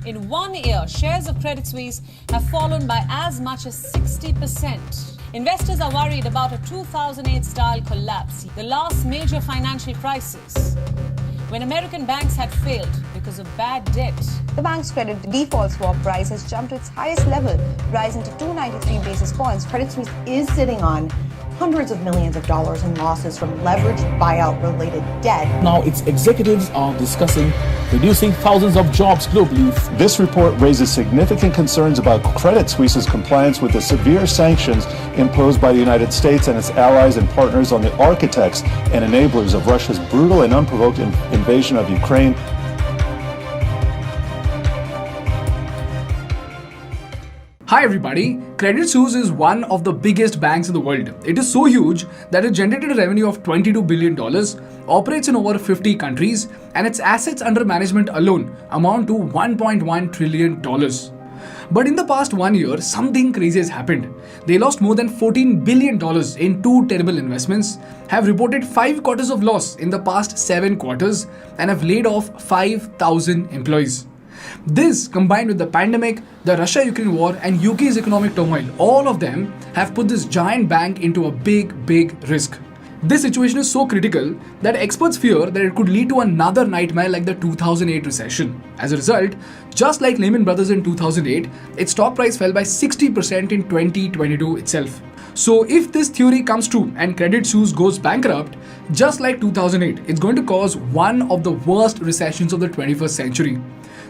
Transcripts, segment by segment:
In 1 year, shares of Credit Suisse have fallen by as much as 60%. Investors are worried about a 2008-style collapse, the last major financial crisis, when American banks had failed because of bad debt. The bank's credit default swap price has jumped to its highest level, rising to 293 basis points. Credit Suisse is sitting on hundreds of millions of dollars in losses from leveraged buyout-related debt. Now its executives are discussing reducing thousands of jobs globally. This report raises significant concerns about Credit Suisse's compliance with the severe sanctions imposed by the United States and its allies and partners on the architects and enablers of Russia's brutal and unprovoked invasion of Ukraine. Hi everybody, Credit Suisse is one of the biggest banks in the world. It is so huge that it generated a revenue of $22 billion, operates in over 50 countries, and its assets under management alone amount to $1.1 trillion. But in the past 1 year, something crazy has happened. They lost more than $14 billion in two terrible investments, have reported 5 quarters of loss in the past 7 quarters, and have laid off 5,000 employees. This, combined with the pandemic, the Russia-Ukraine war, and UK's economic turmoil, all of them have put this giant bank into a big risk. This situation is so critical that experts fear that it could lead to another nightmare like the 2008 recession. As a result, just like Lehman Brothers in 2008, its stock price fell by 60% in 2022 itself. So if this theory comes true and Credit Suisse goes bankrupt, just like 2008, it's going to cause one of the worst recessions of the 21st century.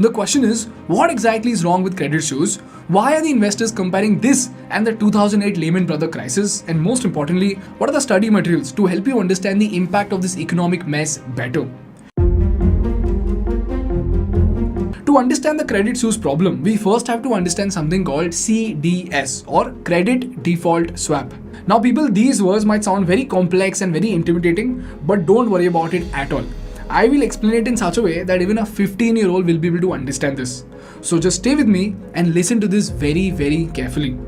The question is, what exactly is wrong with Credit Suisse? Why are the investors comparing this and the 2008 Lehman Brothers crisis? And most importantly, what are the study materials to help you understand the impact of this economic mess better? To understand the Credit Suisse problem, we first have to understand something called CDS or Credit Default Swap. Now people, these words might sound very complex and very intimidating, but don't worry about it at all. I will explain it in such a way that even a 15-year-old will be able to understand this. So just stay with me and listen to this very carefully.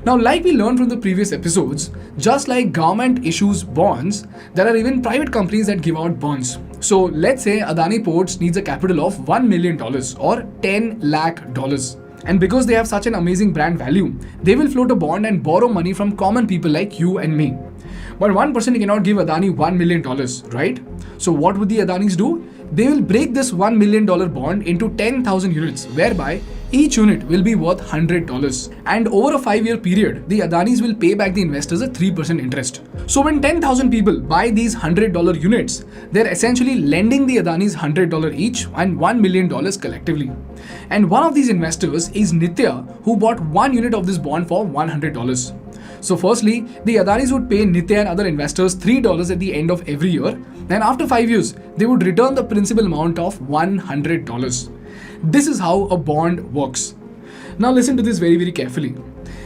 Now, like we learned from the previous episodes, just like government issues bonds, there are even private companies that give out bonds. So let's say Adani Ports needs a capital of $1 million or $10 lakh. And because they have such an amazing brand value, they will float a bond and borrow money from common people like you and me. But one person cannot give Adani $1 million, right? So what would the Adanis do? They will break this $1 million bond into 10,000 units, whereby each unit will be worth $100. And over a 5-year period, the Adanis will pay back the investors a 3% interest. So when 10,000 people buy these $100 units, they're essentially lending the Adanis $100 each and $1 million collectively. And one of these investors is Nithya, who bought 1 unit of this bond for $100. So firstly, the Adanis would pay Nithya and other investors $3 at the end of every year. And after 5 years, they would return the principal amount of $100. This is how a bond works. Now listen to this very carefully.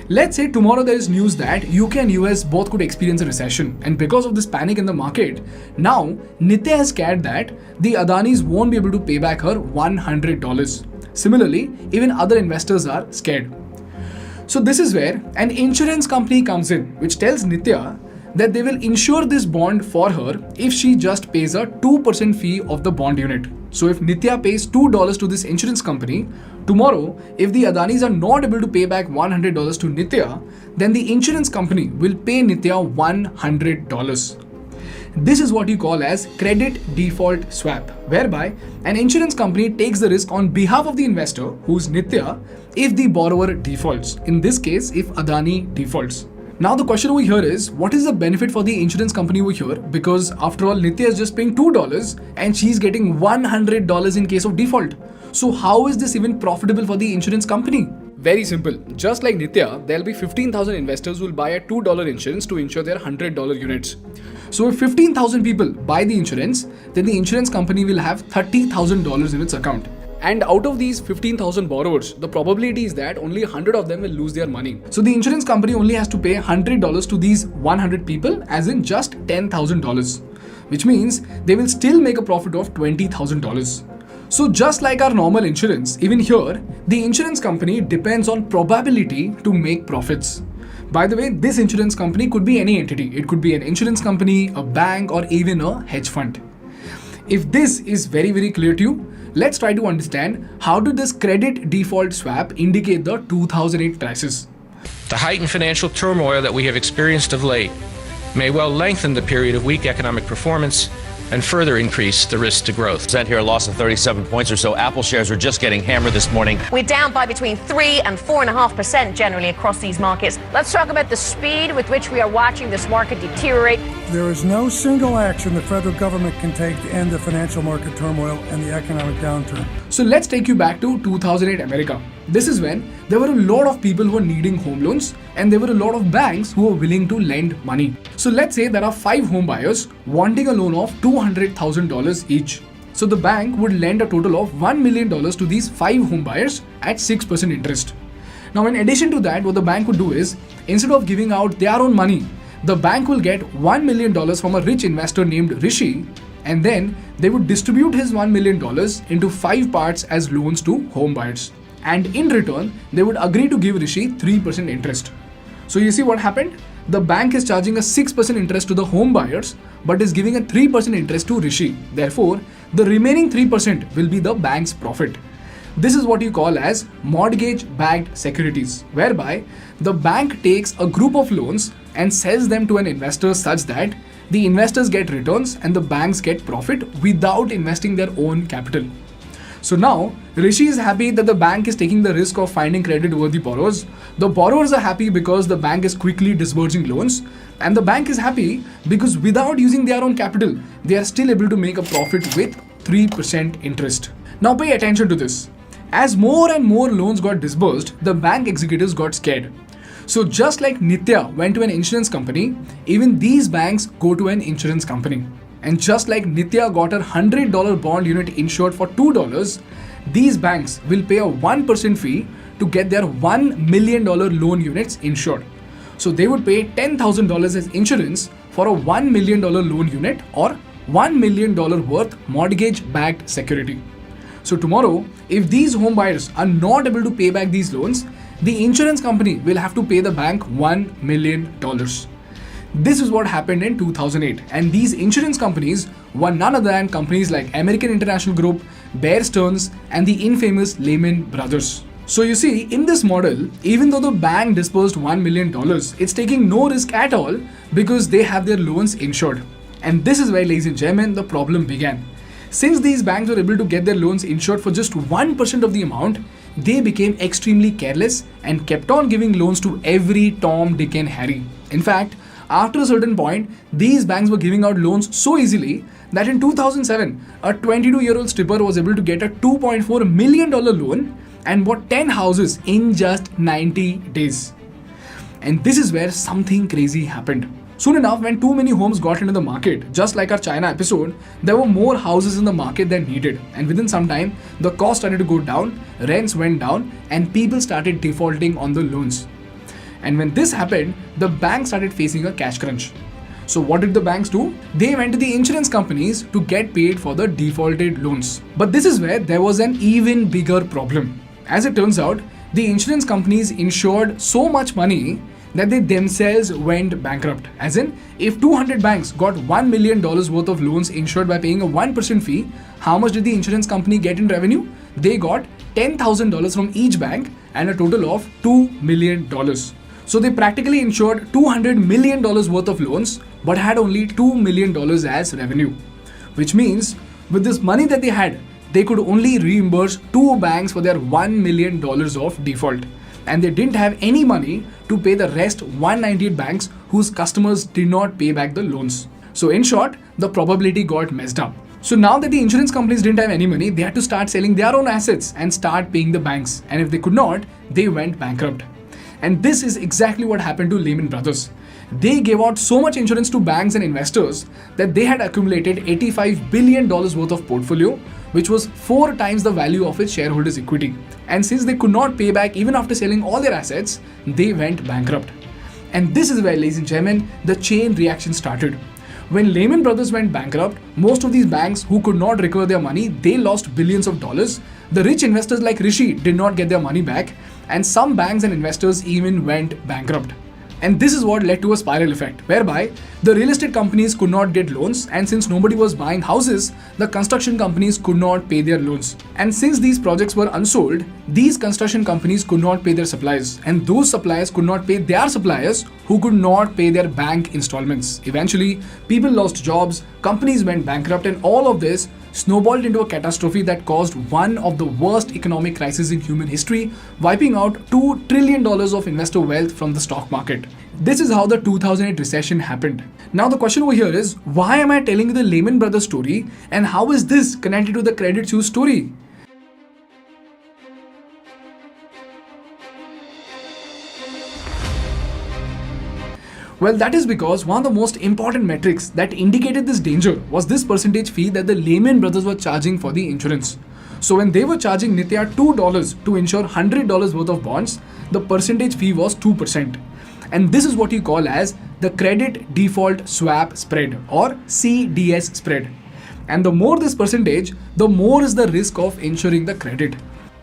Let's say tomorrow there is news that UK and US both could experience a recession, and because of this panic in the market, now Nithya is scared that the Adanis won't be able to pay back her $100. Similarly, even other investors are scared. So this is where an insurance company comes in, which tells Nithya that they will insure this bond for her if she just pays a 2% fee of the bond unit. So if Nithya pays $2 to this insurance company, tomorrow, if the Adanis are not able to pay back $100 to Nithya, then the insurance company will pay Nithya $100. This is what you call as credit default swap, whereby an insurance company takes the risk on behalf of the investor, who's Nithya, if the borrower defaults. In this case, if Adani defaults. Now the question over here is, what is the benefit for the insurance company over here? Because after all, Nithya is just paying $2 and she's getting $100 in case of default. So how is this even profitable for the insurance company? Very simple. Just like Nithya, there'll be 15,000 investors who will buy a $2 insurance to insure their $100 units. So if 15,000 people buy the insurance, then the insurance company will have $30,000 in its account. And out of these 15,000 borrowers, the probability is that only 100 of them will lose their money. So the insurance company only has to pay $100 to these 100 people, as in just $10,000, which means they will still make a profit of $20,000. So just like our normal insurance, even here, the insurance company depends on probability to make profits. By the way, this insurance company could be any entity. It could be an insurance company, a bank, or even a hedge fund. If this is very clear to you, let's try to understand how did this credit default swap indicate the 2008 crisis. The heightened financial turmoil that we have experienced of late may well lengthen the period of weak economic performance and further increase the risk to growth. Percent here, a loss of 37 points or so. Apple shares are just getting hammered this morning. We're down by between 3 and 4.5% generally across these markets. Let's talk about the speed with which we are watching this market deteriorate. There is no single action the federal government can take to end the financial market turmoil and the economic downturn. So let's take you back to 2008 America. This is when there were a lot of people who were needing home loans and there were a lot of banks who were willing to lend money. So let's say there are 5 home buyers wanting a loan of $200,000 each. So the bank would lend a total of $1 million to these 5 home buyers at 6% interest. Now in addition to that, what the bank would do is, instead of giving out their own money, the bank will get $1 million from a rich investor named Rishi, and then they would distribute his $1 million into 5 parts as loans to home buyers. And in return, they would agree to give Rishi 3% interest. So you see what happened? The bank is charging a 6% interest to the home buyers, but is giving a 3% interest to Rishi. Therefore, the remaining 3% will be the bank's profit. This is what you call as mortgage-backed securities, whereby the bank takes a group of loans and sells them to an investor such that the investors get returns and the banks get profit without investing their own capital. So now, Rishi is happy that the bank is taking the risk of finding credit-worthy borrowers. The borrowers are happy because the bank is quickly disbursing loans. And the bank is happy because without using their own capital, they are still able to make a profit with 3% interest. Now pay attention to this. As more and more loans got disbursed, the bank executives got scared. So just like Nitya went to an insurance company, even these banks go to an insurance company. And just like Nitya got a $100 bond unit insured for $2, these banks will pay a 1% fee to get their $1 million loan units insured. So they would pay $10,000 as insurance for a $1 million loan unit or $1 million worth mortgage-backed security. So tomorrow, if these home buyers are not able to pay back these loans, the insurance company will have to pay the bank $1 million. This is what happened in 2008, and these insurance companies were none other than companies like American International Group, Bear Stearns, and the infamous Lehman Brothers. So you see, in this model, even though the bank disbursed $1 million, it's taking no risk at all because they have their loans insured. And this is where, ladies and gentlemen, the problem began. Since these banks were able to get their loans insured for just 1% of the amount, they became extremely careless and kept on giving loans to every Tom, Dick and Harry. In fact, after a certain point, these banks were giving out loans so easily that in 2007, a 22-year-old stripper was able to get a $2.4 million loan and bought 10 houses in just 90 days. And this is where something crazy happened. Soon enough, when too many homes got into the market, just like our China episode, there were more houses in the market than needed. And within some time, the cost started to go down, rents went down, and people started defaulting on the loans. And when this happened, the bank started facing a cash crunch. So what did the banks do? They went to the insurance companies to get paid for the defaulted loans. But this is where there was an even bigger problem. As it turns out, the insurance companies insured so much money that they themselves went bankrupt. As in, if 200 banks got $1 million worth of loans insured by paying a 1% fee, how much did the insurance company get in revenue? They got $10,000 from each bank and a total of $2 million. So they practically insured $200 million worth of loans but had only $2 million as revenue. Which means, with this money that they had, they could only reimburse 2 banks for their $1 million of default. And they didn't have any money to pay the rest 198 banks whose customers did not pay back the loans. So in short, the probability got messed up. So now that the insurance companies didn't have any money, they had to start selling their own assets and start paying the banks. And if they could not, they went bankrupt. And this is exactly what happened to Lehman Brothers. They gave out so much insurance to banks and investors that they had accumulated $85 billion worth of portfolio, which was 4 times the value of its shareholders' equity. And since they could not pay back even after selling all their assets, they went bankrupt. And this is where, ladies and gentlemen, the chain reaction started. When Lehman Brothers went bankrupt, most of these banks who could not recover their money, they lost billions of dollars. The rich investors like Rishi did not get their money back, and some banks and investors even went bankrupt. And this is what led to a spiral effect, whereby the real estate companies could not get loans, and since nobody was buying houses, the construction companies could not pay their loans. And since these projects were unsold, these construction companies could not pay their suppliers, and those suppliers could not pay their suppliers, who could not pay their bank installments. Eventually, people lost jobs, companies went bankrupt, and all of this snowballed into a catastrophe that caused one of the worst economic crises in human history, wiping out $2 trillion of investor wealth from the stock market. This is how the 2008 recession happened. Now the question over here is, why am I telling you the Lehman Brothers story, and how is this connected to the Credit Suisse story? Well, that is because one of the most important metrics that indicated this danger was this percentage fee that the Lehman Brothers were charging for the insurance. So when they were charging Nithya $2 to insure $100 worth of bonds, the percentage fee was 2%. And this is what you call as the credit default swap spread, or CDS spread. And the more this percentage, the more is the risk of insuring the credit.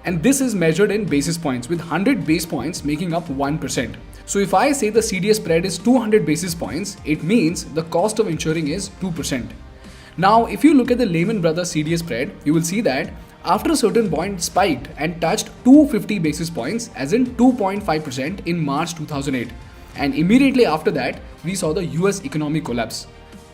And this is measured in basis points, with 100 basis points making up 1%. So if I say the CDS spread is 200 basis points, it means the cost of insuring is 2%. Now, if you look at the Lehman Brothers CDS spread, you will see that after a certain point spiked and touched 250 basis points, as in 2.5% in March 2008. And immediately after that, we saw the US economic collapse.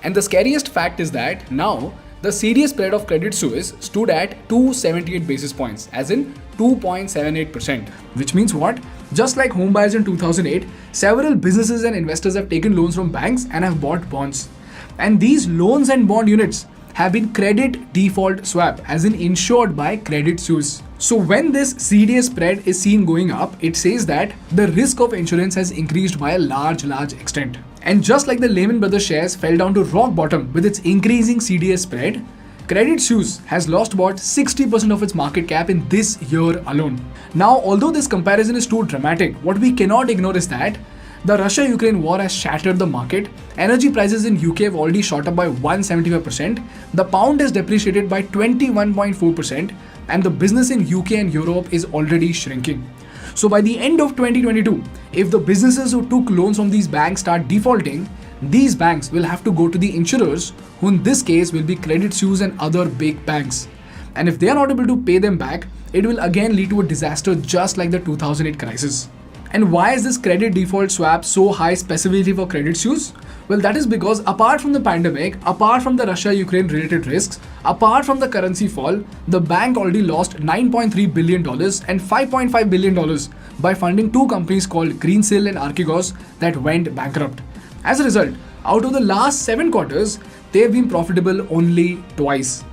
And the scariest fact is that now the CDS spread of Credit Suisse stood at 278 basis points, as in 2.78%. Which means what? Just like home buyers in 2008, several businesses and investors have taken loans from banks and have bought bonds. And these loans and bond units have been credit default swap, as in insured by Credit Suisse. So when this CDS spread is seen going up, it says that the risk of insurance has increased by a large extent. And just like the Lehman Brothers shares fell down to rock bottom with its increasing CDS spread, Credit Suisse has lost about 60% of its market cap in this year alone. Now, although this comparison is too dramatic, what we cannot ignore is that the Russia-Ukraine war has shattered the market, energy prices in UK have already shot up by 175%, the pound has depreciated by 21.4%, and the business in UK and Europe is already shrinking. So by the end of 2022, if the businesses who took loans from these banks start defaulting, these banks will have to go to the insurers, who in this case will be Credit Suisse and other big banks. And if they are not able to pay them back, it will again lead to a disaster just like the 2008 crisis. And why is this credit default swap so high specifically for Credit Suisse? Well, that is because apart from the pandemic, apart from the Russia-Ukraine related risks, apart from the currency fall, the bank already lost $9.3 billion and $5.5 billion by funding two companies called Greensill and Archegos that went bankrupt. As a result, out of the last 7 quarters, they have been profitable only twice.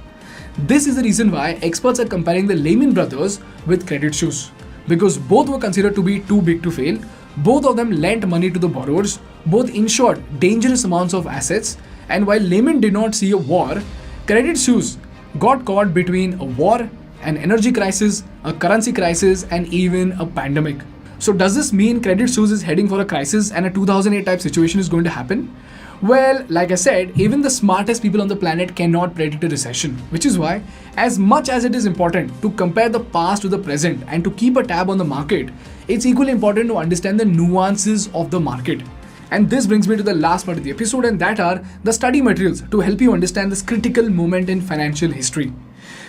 This is the reason why experts are comparing the Lehman Brothers with Credit Suisse, because both were considered to be too big to fail, both of them lent money to the borrowers, both insured dangerous amounts of assets, and while Lehman did not see a war, Credit Suisse got caught between a war, an energy crisis, a currency crisis, and even a pandemic. So does this mean Credit Suisse is heading for a crisis and a 2008 type situation is going to happen? Well, like I said, even the smartest people on the planet cannot predict a recession, which is why, as much as it is important to compare the past to the present and to keep a tab on the market, it's equally important to understand the nuances of the market. And this brings me to the last part of the episode, and that are the study materials to help you understand this critical moment in financial history.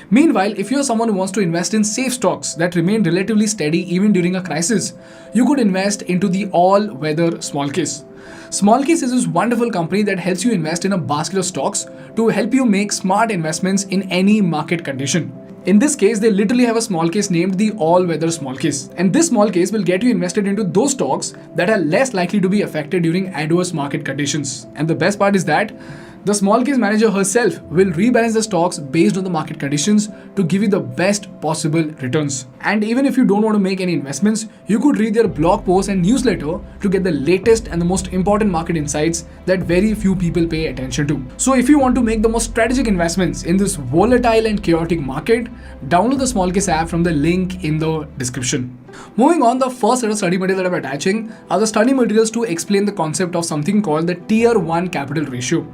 Meanwhile, if you're someone who wants to invest in safe stocks that remain relatively steady even during a crisis, you could invest into the all-weather Smallcase. Smallcase is this wonderful company that helps you invest in a basket of stocks to help you make smart investments in any market condition. In this case, they literally have a small case named the all-weather small case. And this small case will get you invested into those stocks that are less likely to be affected during adverse market conditions. And the best part is that the small case manager herself will rebalance the stocks based on the market conditions to give you the best possible returns. And even if you don't want to make any investments, you could read their blog post and newsletter to get the latest and the most important market insights that very few people pay attention to. So if you want to make the most strategic investments in this volatile and chaotic market, download the small case app from the link in the description. Moving on, the first set of study materials that I'm attaching are the study materials to explain the concept of something called the Tier 1 capital ratio.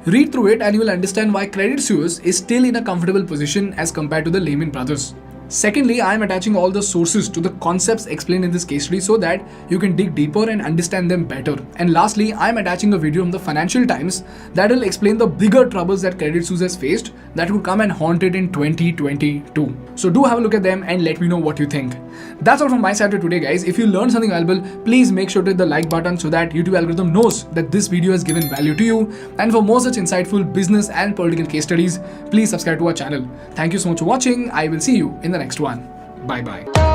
Read through it and you will understand why Credit Suisse is still in a comfortable position as compared to the Lehman Brothers. Secondly, I am attaching all the sources to the concepts explained in this case study so that you can dig deeper and understand them better. And lastly, I am attaching a video from the Financial Times that will explain the bigger troubles that Credit Suisse has faced that would come and haunt it in 2022. So do have a look at them and let me know what you think. That's all from my side for today, guys. If you learned something valuable, please make sure to hit the like button so that YouTube algorithm knows that this video has given value to you. And for more such insightful business and political case studies, please subscribe to our channel. Thank you so much for watching. I will see you in the next one. Bye bye.